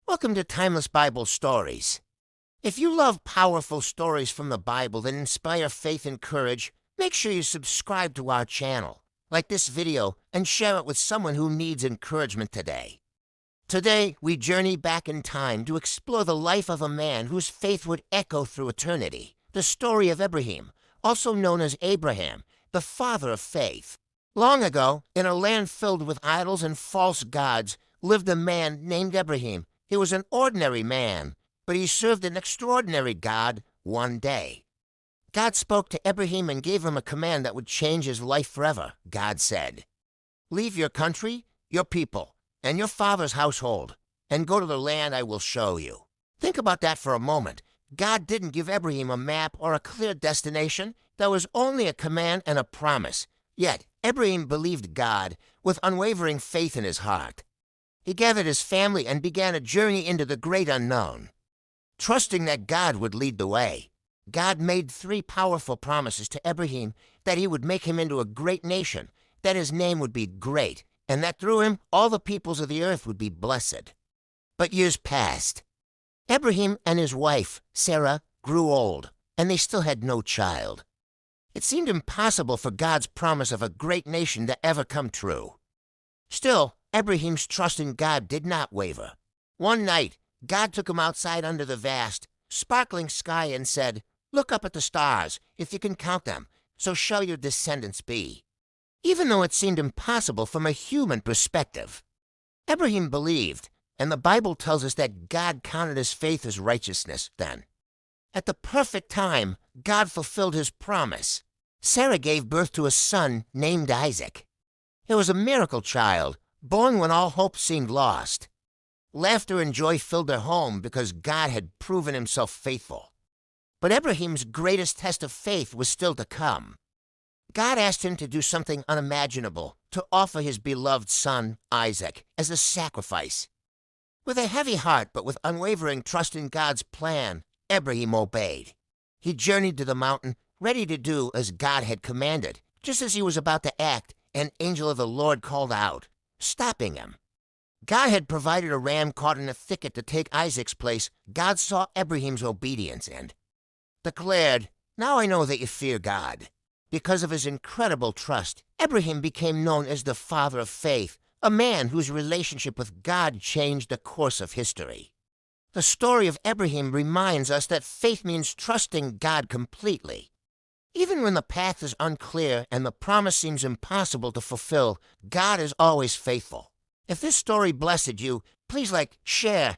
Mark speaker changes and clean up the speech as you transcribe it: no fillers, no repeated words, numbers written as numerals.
Speaker 1: Welcome to Timeless Bible Stories. If you love powerful stories from the Bible that inspire faith and courage, make sure you subscribe to our channel, like this video, and share it with someone who needs encouragement today. Today, we journey back in time to explore the life of a man whose faith would echo through eternity, the story of Ebrahim, also known as Abraham, the father of faith. Long ago, in a land filled with idols and false gods, lived a man named Ebrahim. He was an ordinary man, but he served an extraordinary God one day. God spoke to Ebrahim and gave him a command that would change his life forever. God said, "Leave your country, your people, and your father's household, and go to the land I will show you." Think about that for a moment. God didn't give Ebrahim a map or a clear destination. There was only a command and a promise. Yet, Ebrahim believed God with unwavering faith in his heart. He gathered his family and began a journey into the great unknown. Trusting that God would lead the way, God made three powerful promises to Ebrahim: that he would make him into a great nation, that his name would be great, and that through him all the peoples of the earth would be blessed. But years passed. Ebrahim and his wife, Sarah, grew old, and they still had no child. It seemed impossible for God's promise of a great nation to ever come true. Still, Ebrahim's trust in God did not waver. One night, God took him outside under the vast, sparkling sky and said, "Look up at the stars, if you can count them, so shall your descendants be." Even though it seemed impossible from a human perspective, Ebrahim believed, and the Bible tells us that God counted his faith as righteousness then. At the perfect time, God fulfilled his promise. Sarah gave birth to a son named Isaac. It was a miracle child, born when all hope seemed lost. Laughter and joy filled their home because God had proven himself faithful. But Ebrahim's greatest test of faith was still to come. God asked him to do something unimaginable, to offer his beloved son, Isaac, as a sacrifice. With a heavy heart but with unwavering trust in God's plan, Ebrahim obeyed. He journeyed to the mountain, ready to do as God had commanded. Just as he was about to act, an angel of the Lord called out, stopping him. God had provided a ram caught in a thicket to take Isaac's place. God saw Ebrahim's obedience and declared, "Now I know that you fear God." Because of his incredible trust, Ebrahim became known as the father of faith, a man whose relationship with God changed the course of history. The story of Ebrahim reminds us that faith means trusting God completely. Even when the path is unclear and the promise seems impossible to fulfill, God is always faithful. If this story blessed you, please like, share,